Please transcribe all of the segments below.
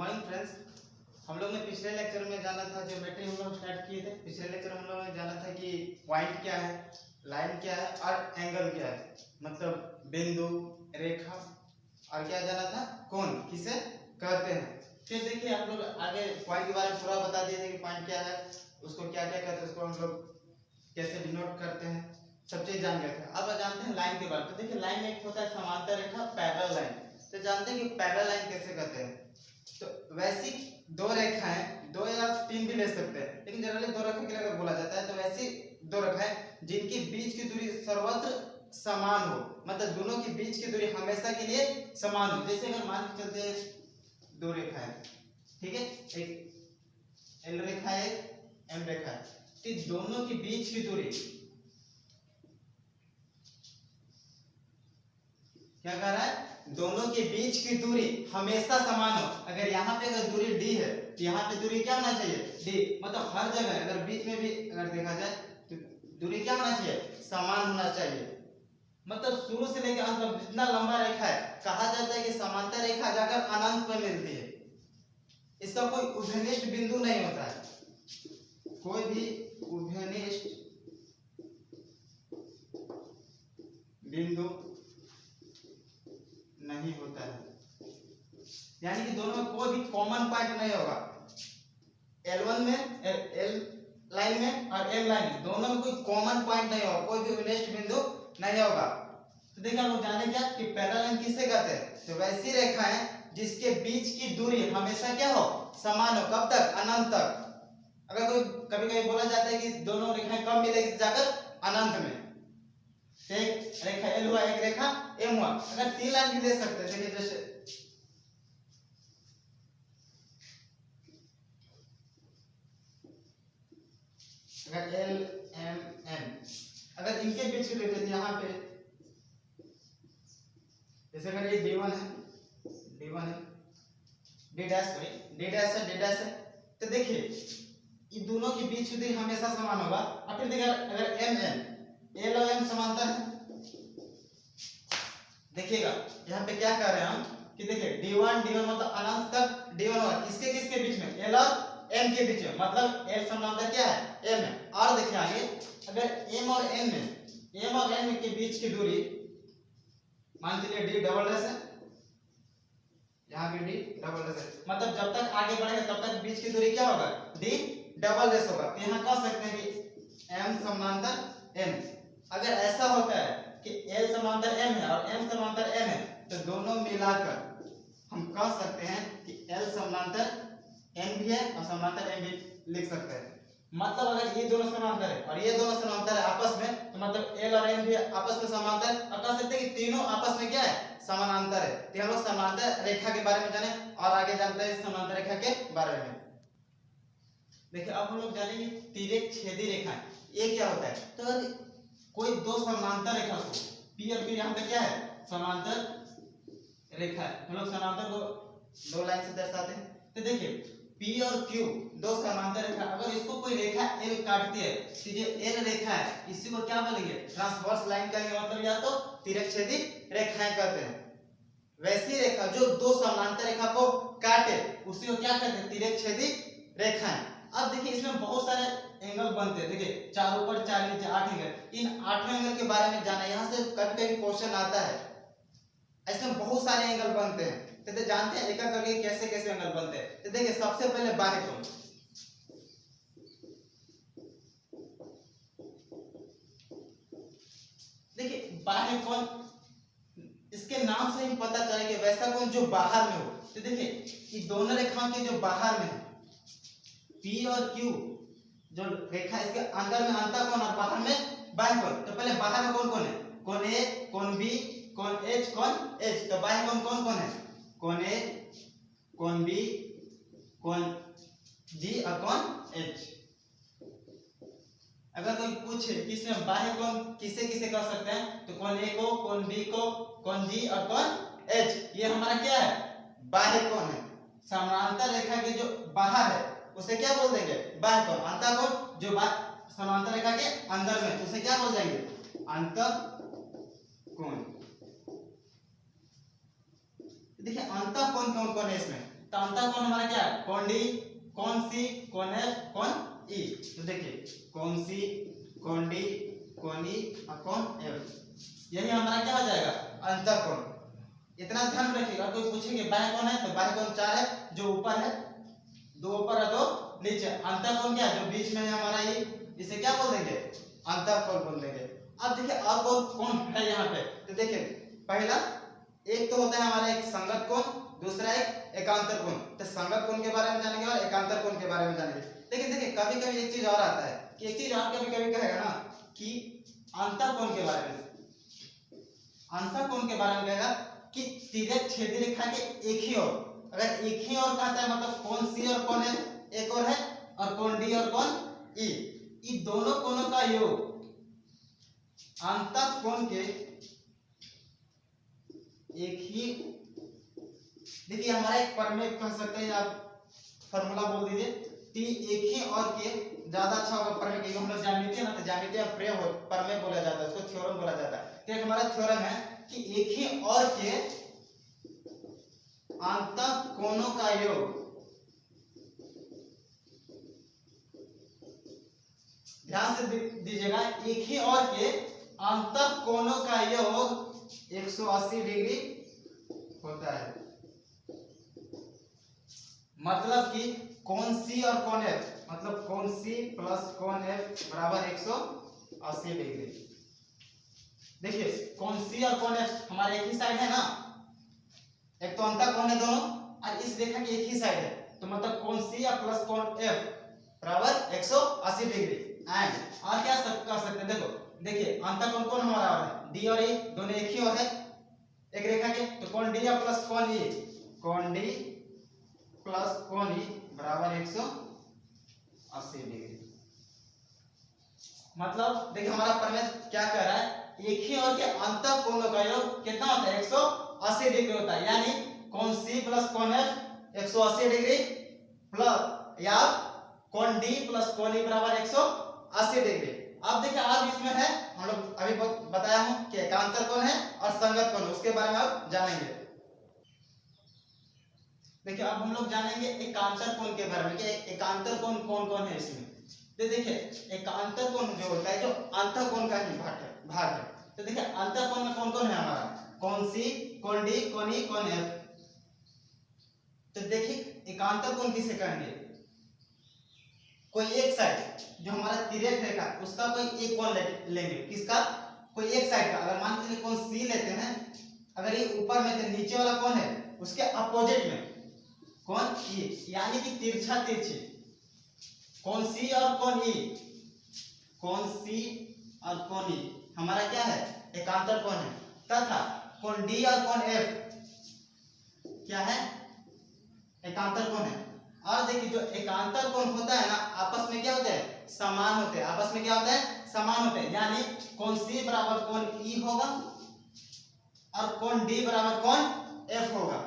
Morning friends. हम लोग ने पिछले लेक्चर में जाना था, ज्योमेट्री हम लोग स्टार्ट किए थे। पिछले लेक्चर में हम लोगों ने जाना था कि पॉइंट क्या है, लाइन क्या है और एंगल क्या है, मतलब बिंदु, रेखा और क्या जाना था, कोण किसे कहते हैं। फिर देखिए आप लोग आगे पॉइंट के बारे में पूरा बता दिए थे कि पॉइंट क्या है, उसको क्या क्या कहते हैं, उसको हम लोग कैसे डिनोट करते हैं, सब चीज जान गए थे। अब जानते हैं लाइन के बारे में। तो देखिए लाइन एक होता है समांतर रेखा, पैरेलल लाइन। तो जानते हैं कि पैरेलल लाइन कैसे कहते हैं। तो वैसी दो रेखाएं, दो या तीन भी ले सकते हैं, लेकिन जनरली दो रेखा के लिए अगर बोला जाता है तो वैसी दो रेखाएं जिनकी बीच की दूरी सर्वत्र समान हो, मतलब दोनों की बीच की दूरी हमेशा के लिए समान हो। जैसे अगर मान के चलते हैं दो रेखाएं, ठीक है, एक एल रेखा है, एक एम रेखा है, तो दोनों की बीच की दूरी क्या कह रहा है, दोनों के बीच की दूरी हमेशा समान हो। अगर यहाँ पे अगर दूरी d है तो यहाँ पे दूरी क्या होना चाहिए, d, मतलब हर जगह अगर बीच में भी अगर देखा जाए तो दूरी क्या होना चाहिए, समान होना चाहिए। मतलब शुरू से लेकर अंत तक जितना लंबा रेखा है, कहा जाता है कि समांतर रेखा जाकर अनंत पर मिलती है। इसका कोई उभयनिष्ठ बिंदु नहीं होता है, कोई भी उभयनिष्ठ बिंदु नहीं होता है, यानी कि दोनों में कोई भी कॉमन पॉइंट नहीं होगा। L1 में, L लाइन में और M लाइन में दोनों में कोई कॉमन पॉइंट नहीं होगा, कोई भी उभयनिष्ठ बिंदु नहीं होगा। तो देखिए हम लोग जाने क्या कि पैरेलल लाइन किसे कहते हैं, तो वैसी रेखाएं जिसके बीच की दूरी हमेशा क्या हो, समान हो। कब तक, अनंत तक। अगर कोई कभी कभी बोला जाता है कि दोनों रेखाएं कब मिलेगी, जाकर अनंत में। एक रेखा L हुआ, एक रेखा M हुआ, अगर तीन लाइन भी ले सकते हैं। देखिए जैसे अगर L M N, अगर इनके बीच की दूरी यहाँ पे जैसे अगर ये D1 है, D1 है, D डैश है, D डैश है, D डैश है, तो देखिए ये दोनों के बीच की दूरी हमेशा समान होगा। और फिर देखिए अगर M N, L और M समांतर है, देखिएगा यहाँ पे क्या कर रहे हैं हम कि देखिए D1 मतलब अनंत तक D1 होगा, किसके किसके बीच में, L और M के बीच में, मतलब L समांतर क्या है, M है। और देखिए आगे अगर M और N में, M और N के बीच की दूरी मान चलिए D डबल डैश है, यहाँ पे D डबल डैश है, मतलब जब तक आगे बढ़ेगा तब तक बीच की दूरी क्या होगा, D डबल डैश होगा। तो यहाँ कह सकते हैं कि M समांतर N। अगर ऐसा होता है कि L समांतर M है और M समांतर N है, तो दोनों मिलाकर हम कह सकते हैं कि L समांतर N भी है और समांतर M भी लिख सकते हैं। मतलब अगर ये दोनों समांतर है और ये दोनों समांतर है आपस में, तो मतलब L और M भी आपस में समांतर, और कह सकते हैं कि तीनों आपस में क्या है, समानांतर है। तो हम लोग समांतर रेखा के बारे में जाने और आगे जानते हैं समांतर रेखा के बारे में। देखिए अब हम लोग जानेंगे तिर्यक छेदी रेखा, ये क्या होता है। तो कोई दो समांतर रेखा को P और Q, यहाँ पे क्या है, समांतर रेखा है, हम लोग समांतर को दो लाइन से दर्शाते हैं। तो देखिए P और Q दो समांतर रेखा, अगर इसको कोई रेखा L काटती है तो ये L रेखा है, इसी को क्या बोलेंगे, ट्रांसवर्स लाइन कहेंगे, मतलब या तो तिर्यकछेदी रेखाएं कहते हैं। वैसी रेखा जो दो समांतर रेखा को काटे उसी को क्या कहते हैं, तिर्यकछेदी रेखाएं। अब देखिए इसमें बहुत सारे एंगल बनते हैं, देखिए चार ऊपर चार नीचे 8 एंगल। इन 8 एंगल के बारे में जाना, यहाँ से कभी कभी क्वेश्चन आता है। ऐसे बहुत सारे एंगल बनते हैं, तो जानते हैं एक एक करके कैसे कैसे एंगल बनते हैं। तो देखिए सबसे पहले बाह्य कोण, देखिए बाह्य कोण, इसके नाम से ही पता चले कि वैसा कोण जो बाहर में हो। तो देखिए ये दोनों रेखाओं के जो बाहर में है, P और Q जो रेखा, इसके अंदर में अंतःकोण और बाहर में बाह्य कोण। तो पहले बाहर में कौन कौन है, कोण A, कोण B, कोण H, कोण H। तो बाह्य कोण कौन कौन है, कोण A, कोण B, कोण G और कोण H। अगर कोई पूछे कि इसमें बाह्य कोण किसे किसे कह सकते हैं, तो कोण A को, कोण B को, कोण G और कोण H, ये हमारा क्या है, बाह्य कोण है। समांतर रेखा के जो बाहर है उसे क्या बोल देंगे, बाह्य कोण। अंतःकोण जो समांतर रेखा के अंदर में, उसे क्या बोल देंगे, अंतःकोण। देखिए अंतःकोण कौन कौन है इसमें, तो अंतर कोण हमारा क्या है, कोण डी, कोण सी, कोण एफ, कोण ई। तो देखिए कोण सी, कोण डी, कोण ई और कोण एफ, यही हमारा क्या हो जाएगा, अंतर कोण। इतना ध्यान रखिएगा, कोई पूछेंगे बाह्य कोण है तो बाह्य कोण 4 है, जो ऊपर है, 2 ऊपर है 2 नीचे। अंतर कोण क्या है, जो बीच में है हमारा ये, इसे क्या बोल देंगे, अंतर कोण बोल देंगे। अब देखिए और कौन है यहाँ पे, तो देखिए पहला एक तो होता है हमारा एक संगत कोण, दूसरा एक एकांतर कोण। तो संगत कोण के बारे में जानेंगे और एकांतर कोण के बारे में जानेंगे। लेकिन देखिए कभी कभी एक चीज और आता है कि एक चीज और कभी कभी कहेगा ना कि अंतर कोण के बारे में, अंतर कोण के बारे में कहेगा कि तिर्यक छेदी रेखा के एक ही ओर, अगर एक ही ओर कहता है मतलब कोण सी और कोण एफ एक और है, और कोण डी और कोण ई, ये दोनों कोणों का योग अंतर कोण के एक ही, देखिए हमारा एक प्रमेय कह सकते हैं, आप फॉर्मूला बोल दीजिए टी एक ही और के ज्यादा अच्छा होगा प्रमेय, क्योंकि हम लोग ज्यामिति है ना, तो ज्यामिति में प्रमेय बोला जाता है, उसको थ्योरम बोला जाता है। तो एक हमारा थ्योरम है कि एक ही और के अंतर कोणों का योग, ध्यान से दीजिएगा, एक ही और के अंतर कोणों का योग 180 डिग्री होता है। मतलब कि कोण सी और कोण एफ, मतलब कोण सी प्लस कोण एफ बराबर 180 डिग्री। देखिए कोण सी और कोण एफ हमारे एक ही साइड है ना, एक तो अंतर कोण है दोनों, और इस रेखा की एक ही साइड है, तो मतलब कोण सी और प्लस कोण एफ बराबर 180 डिग्री। एंड और क्या कर सकते हैं, देखो देखिए अंतर कोण कौन हमारा है, डी और ई दोनों एक ही ओर है एक रेखा के, तो कोण डी या प्लस कोण ई, कोण डी प्लस कोण ई बराबर 180 डिग्री। मतलब देखिए हमारा प्रमेय क्या कह रहा है, एक ही ओर के अंतर कोणों का योग कितना होता है, 180 डिग्री होता है। यानी कोण सी प्लस कोण एफ 180 डिग्री प्लस या कोण डी प्लस कोण ई बराबर 180 डिग्री। अब देखिए और इसमें है, हम लोग अभी बताया हूं कि एकांतर कोण है और संगत कोण, उसके बारे में आप जानेंगे। देखिए अब हम लोग जानेंगे एकांतर कोण के बारे में कि एकांतर कोण कौन कौन है इसमें। तो देखिए एकांतर कोण जो होता है, जो अंतर कोण का ही भाग है। तो देखिए अंतर कोण में कौन कौन है हमारा, कोण सी, कोण डी, कोण ई, कोण एफ। तो देखिए एकांतर कोण किसे कहेंगे, कोई एक साइड जो हमारा तिर्यक रेखा उसका कोई एक कोण लेंगे, किसका, कोई एक साइड का। अगर मान लीजिए कोण सी लेते हैं, अगर ये ऊपर में तो नीचे वाला कौन है, उसके अपोजिट में कोण ई, यानी कि तिरछा तिरछी कोण सी और कोण ई, कोण सी और कोण ई हमारा क्या है, एकांतर कोण है। तथा कोण डी और कोण एफ क्या है, एकांतर कोण है। और देखिए जो एकांतर कोण होता है ना, आपस में क्या होते हैं, समान होते हैं, आपस में क्या होता है, समान होते हैं। यानी कोण सी बराबर कोण ई होगा और कोण डी बराबर कोण एफ होगा।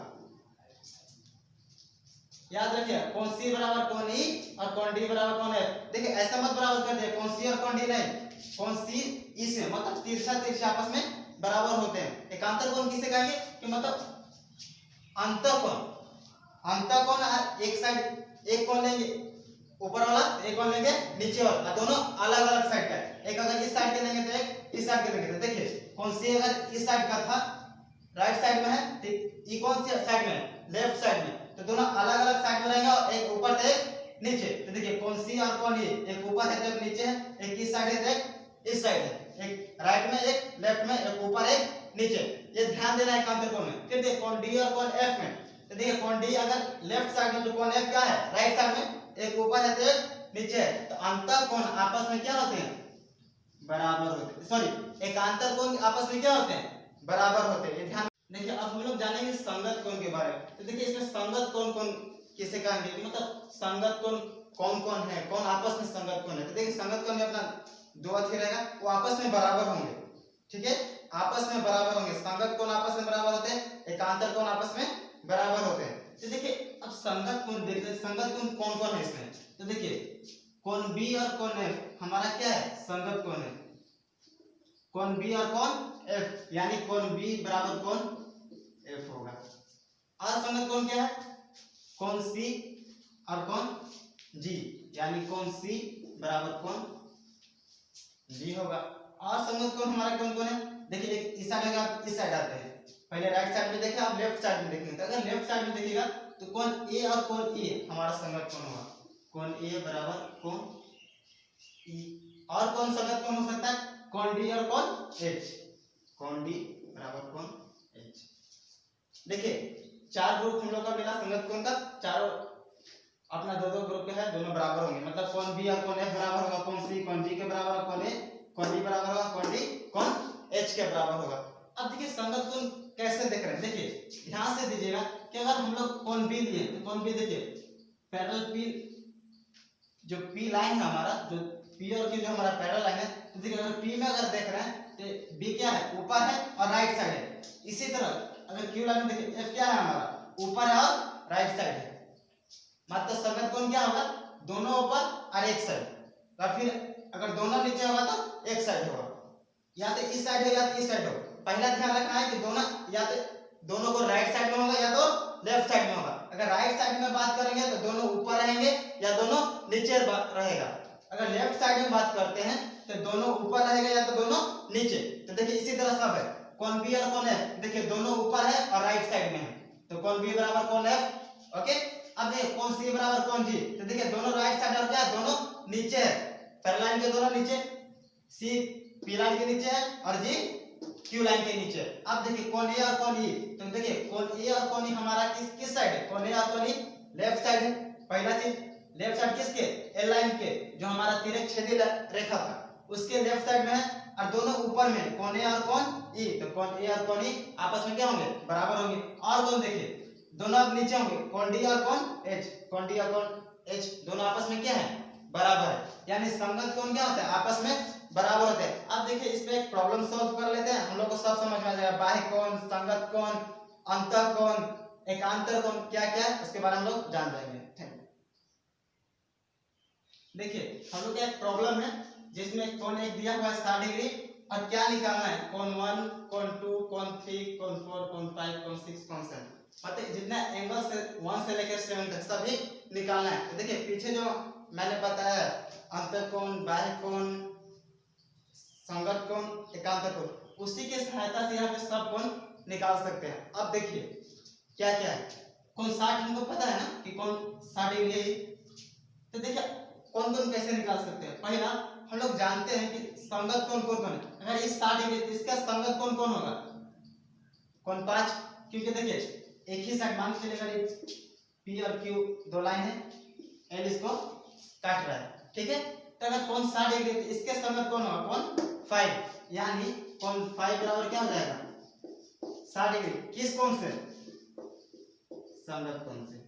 याद रखिए कोण सी बराबर कोण ई और कोण डी बराबर कोण एफ। देखिए ऐसा मत बराबर कर दिया कोण सी और कोण डी, नहीं, कोण सी ई से, मतलब तिरछा तिरछा आपस में बराबर होते हैं। एकांतर कोण किसे कहेंगे कि मतलब अंतर कोण, अंतर कोण एक साइड एक कोण लेंगे ऊपर वाला, एक कोण लेंगे नीचे वाला, दोनों अलग अलग साइड का है। एक अगर इस साइड के लेंगे तो एक इस साइड के लेंगे। तो देखिए कोण सी अगर इस साइड का था, राइट साइड में है, तो ई कौन सी साइड में है, लेफ्ट साइड में, तो दोनों अलग अलग साइड में रहेंगे और एक ऊपर तो एक नीचे। तो देखिए कोण सी और कोण ई एक ऊपर है तो एक नीचे है, एक इस साइड है तो एक इस साइड है, एक राइट में एक लेफ्ट में, एक ऊपर एक नीचे। ये ध्यान देना है एकांतर कोण में। फिर देखिए कोण डी और कोण एफ में, तो देखिए कोण डी अगर लेफ्ट साइड में तो कोण एफ क्या है, राइट साइड में, एक ऊपर है तो एक नीचे है। तो अंतर कोण आपस में क्या होते हैं, बराबर होते हैं। सॉरी एकांतर कोण आपस में क्या होते हैं, बराबर होते हैं। ये ध्यान। देखिए अब हम लोग जानेंगे संगत कोण के बारे में। तो देखिए इसमें संगत कोण कौन किसे कहेंगे, मतलब संगत कोण कौन कौन है, कौन आपस में संगत कोण है। तो देखिए संगत कोण में अपना दो अथी रहेगा, वो आपस में बराबर होंगे, ठीक है, आपस में बराबर होंगे। संगत कोण आपस में बराबर होते हैं, एकांतर कोण आपस में बराबर होते हैं। तो देखिए अब संगत कोण देखते हैं, संगत कोण कौन कौन है इसमें। तो देखिए कोण बी और कोण एफ हमारा क्या है, संगत कोण है। कोण बी और कोण एफ, यानी कोण बी बराबर कोण एफ होगा। और संगत कोण क्या है, कोण सी और कोण जी, यानी कोण सी बराबर कोण जी होगा। और संगत कोण हमारा कौन कौन है, देखिए एक इस साइड होगा, इस साइड आते हैं, पहले राइट साइड में देखें, आप लेफ्ट साइड में देखेंगे, तो अगर लेफ्ट साइड में देखिएगा तो कोण ए और कोण ई हमारा संगत कोण होगा, कोण ए बराबर कोण ई। और कौन संगत कोण हो सकता है, कोण डी और कोण एच, कोण डी बराबर कोण एच। देखिए चार ग्रुप हम लोग का मिला संगत कोण का, चारों अपना दो दो ग्रुप के है, दोनों बराबर होंगे, मतलब कोण बी और कोण एफ बराबर होगा कोण सी, कोण जी के बराबर होगा कोण ए, कोण डी बराबर होगा कोण डी, कोण एच के बराबर होगा। अब देखिए संगत कोण कैसे देख रहे हैं, देखिए ध्यान से दीजिएगा कि अगर हम लोग कोण बी लिए तो कोण बी देखिए पैरेलल पी, जो पी लाइन है हमारा, जो पी और क्यू जो हमारा पैरेलल लाइन है, तो देखिए अगर पी में अगर देख रहे हैं तो बी क्या है, ऊपर है और राइट साइड है। इसी तरह अगर क्यू लाइन में देखिए एफ क्या है हमारा, ऊपर है और राइट साइड है, मतलब संगत कोण क्या होगा, दोनों ऊपर और एक साइड, और फिर अगर दोनों नीचे होगा तो एक साइड होगा, या तो इस साइड हो या तो इस साइड हो। पहला ध्यान रखना है कि दोनों या तो दोनों को राइट साइड में होगा या तो लेफ्ट साइड में होगा। अगर राइट साइड में बात करेंगे तो दोनों ऊपर रहेंगे या दोनों नीचे रहेगा। अगर लेफ्ट साइड में बात करते हैं तो दोनों ऊपर रहेगा या तो दोनों नीचे। तो देखिए इसी तरह सब है, कोण बी और कोण एफ देखिए दोनों ऊपर है और राइट साइड में है, तो कोण बी बराबर कोण एफ। ओके, अब देखिए कोण सी बराबर कोण जी, तो देखिए दोनों राइट साइड और क्या दोनों नीचे है, पैरेलल लाइन के दोनों नीचे, सी पी लाइन के नीचे है और जी क्यू लाइन के नीचे। अब देखिए कोण ए और कोण ई, तो देखिए कोण ए और कोण ई हमारा किस साइड है, कोण ए और कोण ई लेफ्ट साइड है। पहला चीज लेफ्ट साइड किसके, एल लाइन के, जो हमारा तिरक छेदी रेखा था उसके लेफ्ट साइड में है, और दोनों ऊपर में कोण ए और कोण ई, तो कोण ए और कोण ई आपस में क्या होंगे, बराबर होंगे। और कोण देखिए दोनों अब नीचे होंगे, कोण डी और कोण एच, कोण डी और कोण एच दोनों आपस में क्या है, बराबर है, यानी संगत कोण क्या होता है, आपस में बराबर होते हैं। अब देखिए इसमें एक प्रॉब्लम सॉल्व कर लेते हैं, हम लोग को सब समझ में आ जाएगा, बाह्य कोण, संगत कोण, अंतः कोण, एकांतर कोण क्या क्या है उसके बारे में हम लोग जान जाएंगे। देखिए हम लोग का एक प्रॉब्लम है जिसमें कोण एक दिया हुआ है 60 डिग्री, और क्या निकालना है, कोण 1, कोण 2, कोण 3, कोण 4, कोण 5, कोण 6, कोण 7, मतलब जितना एंगल से 1 से लेकर 7 तक सभी निकालना है। तो देखिए पीछे जो मैंने बताया अंतः कोण, बाह्य कोण, संगत कोण, एकांतर कोण, उसी के सहायता से यहाँ पे सब कोण निकाल सकते हैं। अब देखिए क्या क्या है, कोण 60 हमको पता है ना कि कोण 60 डिग्री है, तो देखिए कौन कौन कैसे निकाल सकते हैं। पहला हम लोग जानते हैं कि संगत कोण कौन कौन है, अगर इस 60 डिग्री तो इसका संगत कोण कौन होगा, कोण 5, क्योंकि देखिए एक ही साइड मान के चलेगा, पी और क्यू दो लाइन है, एल इसको काट रहा है, ठीक है, तो अगर कोण 60 डिग्री तो इसके संगत कौन होगा, कोण 5, यानी कोण 5 बराबर क्या हो जाएगा, 60 डिग्री, किस कोण से, संगत कोण से,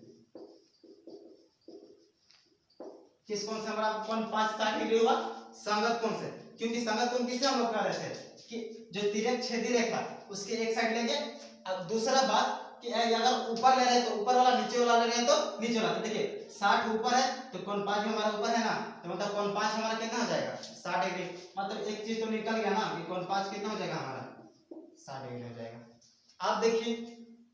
किस कोण से हमारा कोण 5 60 डिग्री हुआ, संगत कोण से, क्योंकि संगत कोण किससे हम लोग कर रहे थे कि जो तिर्यक छेदी रेखा उसके एक साइड लेंगे। अब दूसरा बात कि अगर ऊपर ले रहे हैं तो ऊपर वाला, नीचे वाला ले रहे हैं तो नीचे वाला, तो देखिए 60 ऊपर है तो कोण 5 भी हमारा ऊपर है ना, तो मतलब कोण 5 हमारा कितना हो जाएगा, 60 डिग्री, मतलब एक चीज तो निकल गया ना कि कोण 5 कितना हो जाएगा हमारा, 60 डिग्री हो जाएगा। आप देखिए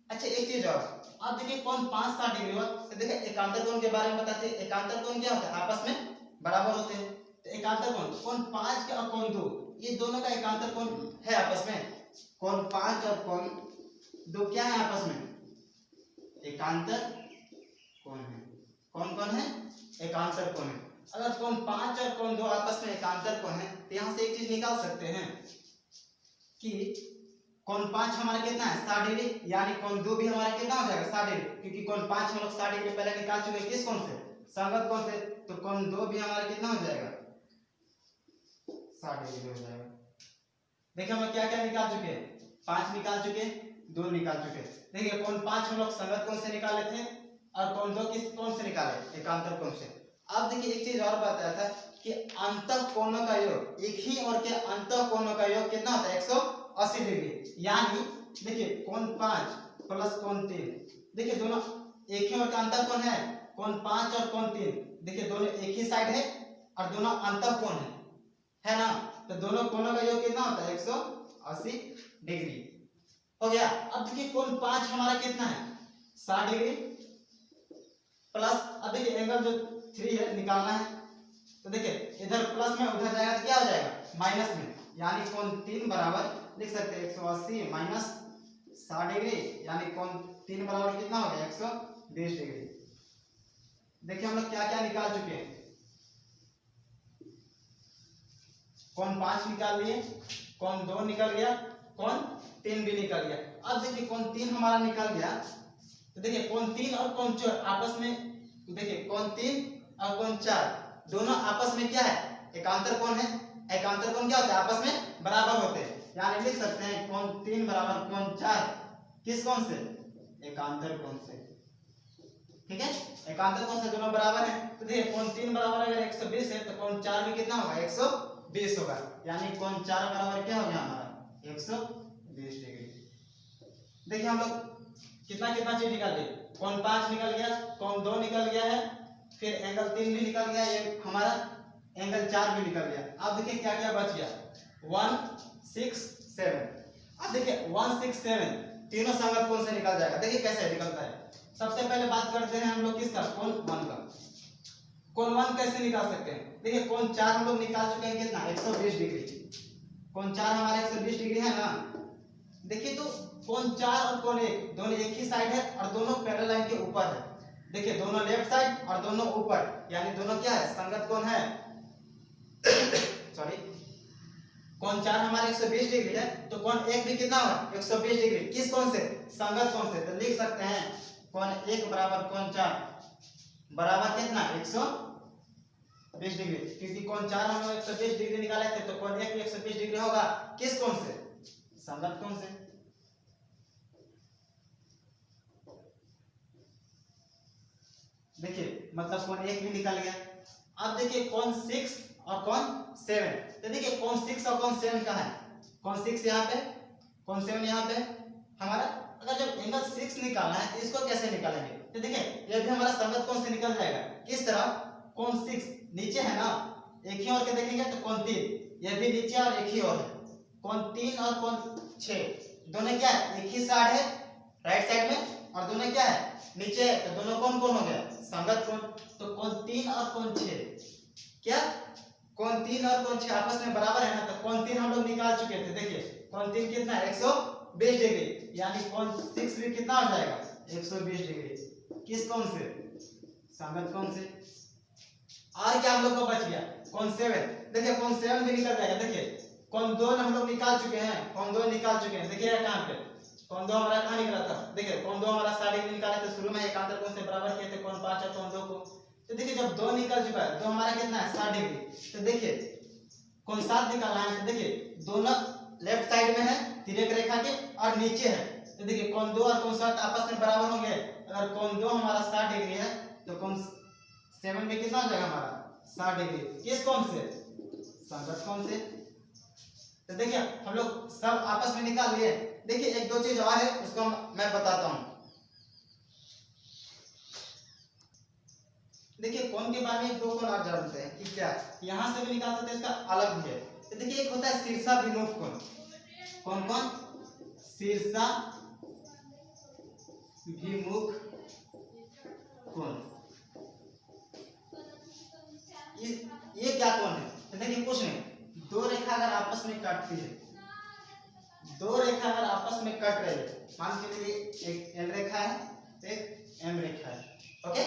अच्छा एक चीज और, आप देखिए कोण 5 60 डिग्री हुआ, तो देखिए एकांतर कोण के बारे में बताते हैं। एकांतर कोण क्या होता है, आपस में बराबर होते हैं, तो एकांतर कोण कोण 5 और कोण 2 ये दोनों का एकांतर कोण है आपस में, कोण 5 और कोण 2 क्या है आपस में, एकांतर कोण है। कौन कौन है, एकांतर कोण है। अगर कोण 5 और कोण 2 आपस में एकांतर कोण है तो यहां से एक चीज निकाल सकते हैं कि कोण 5 हमारा कितना है, 60 डिग्री, यानी कोण 2 भी हमारा कितना हो जाएगा, 60 डिग्री, क्योंकि कोण 5 हम लोग 60 डिग्री पहले निकाल चुके हैं, किस कोण से, संगत कोण से, तो कोण 2 भी हमारा कितना हो जाएगा, 60 डिग्री हो जाएगा। देखिए हम क्या क्या निकाल चुके हैं, 5 निकाल चुके हैं, 2 निकाल चुके हैं। देखिए कोण 5 हम लोग संगत कोण से निकाले थे और कोण 2 किस कोण से निकाले, एकांतर कोण से। अब देखिए एक चीज और बताया था कि अंतः कोणों का योग, एक ही और के अंतः कोणों का योग कितना होता है, 180 डिग्री, यानी देखिए कोण 5 प्लस कोण 3, देखिए दोनों एक ही और का अंतः कोण है, कोण 5 और कोण 3 देखिए दोनों एक ही साइड है और दोनों अंतः कोण है ना, तो दोनों कोणों का योग कितना होता है, 180 डिग्री हो गया। अब देखिए कोण 5 हमारा कितना है, 60 डिग्री, प्लस, अब देखिए एंगल जो 3 है निकालना है, तो देखिए इधर प्लस में उधर जाएगा तो क्या हो जाएगा माइनस में, यानी कोण 3 बराबर लिख सकते हैं 180 माइनस 60 डिग्री, यानी कोण 3 बराबर कितना हो गया 120 डिग्री। देखिए हम लोग क्या क्या निकाल चुके हैं, कोण 5 निकाल लिए, कोण 2 निकल गया, कोण 3 भी निकल गया। अब देखिए कोण 3 हमारा निकल गया, तो देखिए कोण 3 और कोण 4 आपस में, तो देखिए कोण 3 और कोण 4 दोनों आपस में क्या है एकांतर कोण है। एकांतर कोण क्या होता है आपस में बराबर होते हैं, यानी लिख सकते हैं कोण 3 बराबर कोण 4 किस कोण से एकांतर कोण से। ठीक है, एकांतर कोण से दोनों बराबर है, तो देखिए कोण 3 बराबर अगर 120 है तो कोण 4 भी कितना होगा 120 होगा, यानी कोण 4 बराबर क्या हो गया हमारा 120 डिग्री। देखिए हम लोग कितना कितना चीज निकाल दिए, कोण 5 निकल गया, कोण 2 निकल गया है, फिर एंगल 3 भी निकल गया, ये हमारा एंगल 4 भी निकल गया। अब देखिए क्या क्या बच गया 1 6 7। अब देखिए 1 6 7 तीनों संगत कोण से निकल जाएगा। देखिए कैसे निकलता है, सबसे पहले बात करते हैं हम लोग किसका कोण 1 का। कोण 1 कैसे निकाल सकते हैं, देखिए कोण 4 हम लोग निकाल चुके हैं कितना 120 डिग्री, कोण 4 हमारे 120 डिग्री है ना। देखिए तो कोण 4 और कोण 1 दोनों एक ही साइड है और दोनों पैरेलल लाइन के ऊपर है। देखिए दोनों लेफ्ट साइड और दोनों ऊपर, यानी दोनों क्या है संगत कोण है। सॉरी, कोण 4 हमारे 120 डिग्री है, तो कोण 1 भी कितना होगा 120 डिग्री, किस कोण से संगत कोण से। तो लिख सकते हैं कोण 1 बराबर कोण 4 बराबर कितना 120 डिग्री, क्योंकि कोण 4 हम लोग 120 डिग्री निकाले थे, तो कोण 1 भी 120 डिग्री होगा किस कोण से संगत कोण से। देखिए मतलब कोण 1 भी निकल गया। अब देखिए कोण 6 और कोण 7, तो देखिए कोण 6 और कोण 7 कहाँ है, कोण 6 यहाँ पे, कोण 7 यहाँ पे हमारा। अगर जब एंगल 6 निकालना है तो इसको कैसे निकालेंगे, तो देखिए ये भी हमारा संगत कोण से निकल जाएगा। किस तरह, कोण 6 नीचे है ना, एक ही ओर के देखेंगे तो कोण 3 ये भी नीचे और एक ही ओर है, कोण 3 और कोण 6 दोनों क्या है एक ही साइड है राइट साइड में, और दोनों क्या है नीचे है, तो दोनों कौन कौन हो गया संगत कोण। तो कोण 3 और कोण 6 क्या, कोण 3 और कोण 6 आपस में बराबर है ना, तो कोण 3 हम लोग निकाल चुके थे। देखिए कोण 3 कितना है 120 डिग्री, यानी कोण 6 भी कितना हो जाएगा 120 डिग्री, किस कोण से संगत कोण से। और क्या हम लोग को बच गया कोण 7, देखिए कोण 7 भी निकल जाएगा। देखिए कोण 2 हम लोग निकाल चुके हैं, कोण 2 निकाल चुके हैं, देखिए कहां पे कोण 2 हमारा कहां निकला था। देखिए कोण 2 हमारा 60 डिग्री निकाले थे, शुरू में एकांतर कोण से बराबर किए थे कोण 5 और कोण 2 को। तो देखिए जब 2 निकल चुका है तो हमारा कितना है 60 डिग्री, तो देखिए कोण 7 निकालना है, तो देखिए दोनों लेफ्ट साइड में है तिर्यक रेखा के और नीचे है, तो देखिए कोण 2 और कोण 7 आपस में बराबर होंगे। अगर कोण 2 हमारा 60 डिग्री है तो कोण 7 में कितना हो जाएगा हमारा 60 डिग्री, किस कोण से संगत कोण से। तो देखिए हम लोग सब आपस में निकाल लिए। देखिए एक दो चीज और है उसको मैं बताता हूं। देखिए कोण के बारे में दो कोण और जानते हैं कि क्या यहां से भी निकाल सकते हैं, इसका अलग भी है। तो देखिए एक होता है शीर्षाभिमुख कोण, कौन कौन शीर्षाभिमुख कोण, ये क्या कोण है। तो देखिए कुछ नहीं, दो रेखा अगर आपस में काटती है, दो रेखा अगर आपस में कट रही है, मान के लिए एक एल रेखा है एक एम रेखा है, ओके।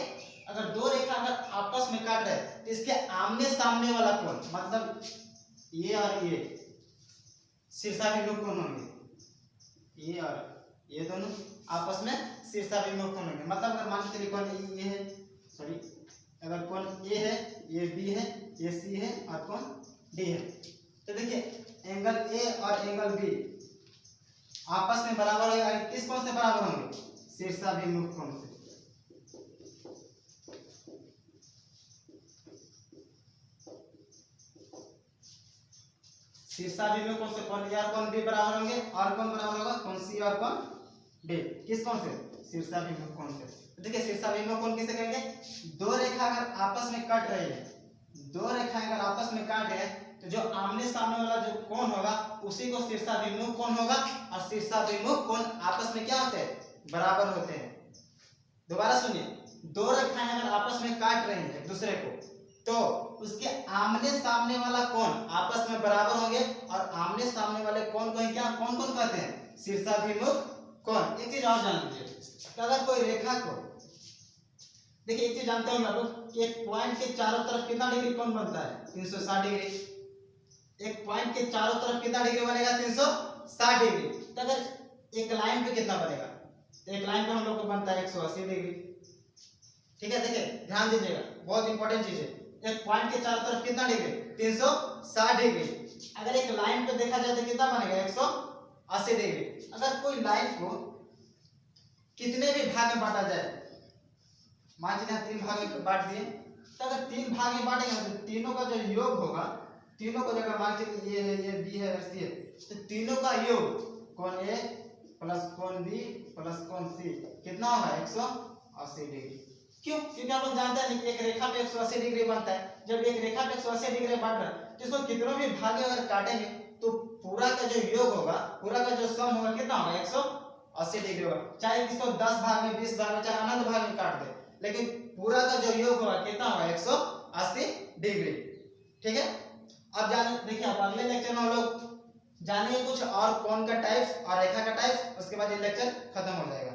अगर दो रेखा अगर आपस में काट रहे हैं तो इसके आमने सामने वाला कोण मतलब ये और ये शीर्षाभिमुख कोण होंगे, ये और ये दोनों आपस में शीर्षाभिमुख कोण होंगे। मतलब अगर मान के लिए कोण ये है, सॉरी अगर कोण ए है, ये बी है, ये सी है और कोण डी है, तो देखिए एंगल ए और एंगल बी आपस में बराबर होगा, किस कोण से बराबर होंगे शीर्षाभिमुख कोण से। शीर्षाभिमुख कोण से कोण ए और कोण बी बराबर होंगे, और कोण बराबर होगा कोण सी और कोण डी, किस कोण से शीर्षाभिमुख कोण से। तो देखिए शीर्षाभिमुख कोण किसे कहेंगे, दो रेखा अगर आपस में कट रही है, दो रेखा अगर आपस में काट रहे हैं तो जो आमने सामने वाला जो कोण होगा उसी को शीर्षाभिमुख कोण होगा, और शीर्षाभिमुख कोण आपस में क्या होते हैं बराबर होते हैं। दोबारा सुनिए, दो रेखाएं अगर आपस में काट रही हैं एक दूसरे को, तो उसके आमने सामने वाला कोण आपस में बराबर होंगे, और आमने सामने वाले कोण को क्या कौन कौन कहते हैं? शीर्षाभिमुख कोण। एक चीज और जान लीजिए, अगर कोई रेखा को, देखिए एक चीज जानते हो आप लोग कि एक पॉइंट के चारों तरफ कितना डिग्री कोण बनता है? 360 डिग्री। एक पॉइंट के चारों तरफ कितना डिग्री बनेगा? 360 डिग्री। तो अगर एक लाइन पे कितना बनेगा? तो एक लाइन पे हम लोग को बनता है 180 डिग्री। ठीक है, देखिए ध्यान दीजिएगा, बहुत इंपॉर्टेंट चीज है। एक पॉइंट के चारों तरफ कितना डिग्री? 360 डिग्री। अगर एक लाइन पे देखा जाए तो कितना बनेगा? 180 डिग्री। अगर कोई लाइन को कितने भी भाग में बांटा जाए, मान लीजिए 3 भाग में बांट दिए, तो अगर 3 भाग में बांटेंगे तो तीनों का जो योग होगा, तीनों को जगह मान लीजिए ये है, ये बी है, सी है, तो तीनों का योग कोण ए प्लस कोण बी प्लस कोण सी कितना होगा? 180 डिग्री। क्यों? क्योंकि आप लोग जानते हैं कि एक रेखा पे 180 डिग्री बनता है। जब एक रेखा पे 180 डिग्री बढ़ रहा है तो इसको कितनों भी भाग में अगर काटेंगे तो पूरा का जो योग होगा, पूरा का जो सम होगा कितना होगा? 180 डिग्री होगा। चाहे इसको 10 भाग में, 20 भाग में, चाहे अनंत भाग में काट दे, लेकिन पूरा का जो योग होगा कितना होगा? 180 डिग्री। ठीक है, अब जान देखिए, अब अगले लेक्चर में हम लोग जानेंगे कुछ और कोण का टाइप्स और रेखा का टाइप्स, उसके बाद ये लेक्चर खत्म हो जाएगा।